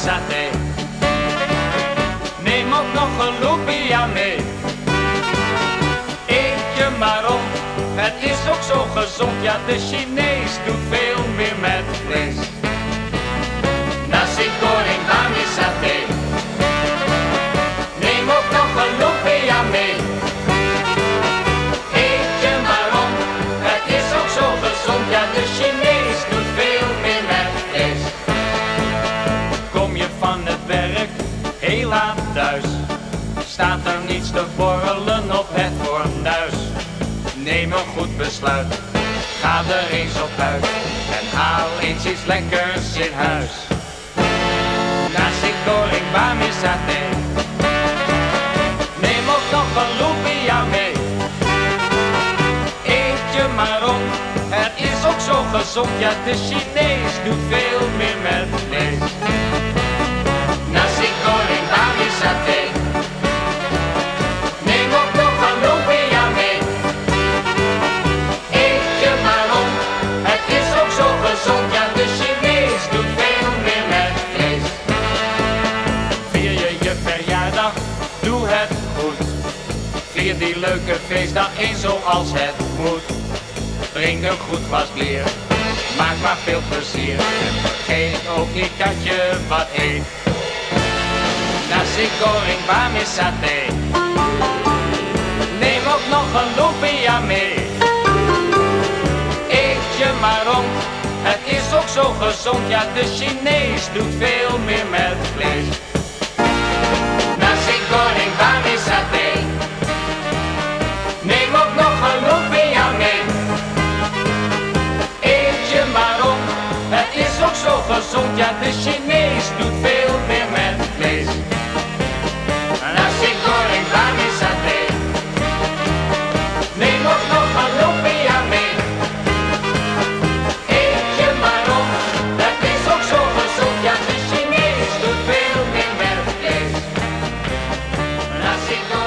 saté. Neem ook nog een lumpia mee. Eet je maar op, het is ook zo gezond. Ja, de Chinees doet veel meer met vlees. Nasi goreng bami saté. Neem ook nog een lumpia mee. Eet je maar op, het is ook zo gezond. Ja, de Chinees doet veel meer met vlees. Kom je van het werk heel laat thuis, staat er niets te borrelen op het fornuis. Neem een goed besluit, ga er eens op uit en haal eens iets lekkers in huis. Nasi goreng bami saté. Neem ook nog een lumpia mee. Eet je maar op, het is ook zo gezond. Ja, de Chinees doet veel meer met vlees. Nasi goreng bami saté. Neem ook nog een lumpia mee. Eet je maar op, het is ook zo gezond. Ja, de Chinees doet veel meer met vlees. Vier je verjaardag, doe het goed. Vier die leuke feestdag eens zoals het moet. Drink een goed glas bier, maak maar veel plezier. En vergeet ook niet dat je wat eet. Nasi goreng bami saté. Neem ook nog een lumpia mee. Eet je maar op, het is ook zo gezond. Ja, de Chinees doet veel meer met vlees. Nasi goreng bami saté. Neem ook nog een lumpia mee. Eet je maar op, het is ook zo gezond. Ja, de Chinees doet veel meer met vlees. Nasi goreng bami saté. Neem ook nog een lumpia mee. Eet je maar op, het is ook zo gezond. Ja, de Chinees doet veel meer met vlees. Nasi goreng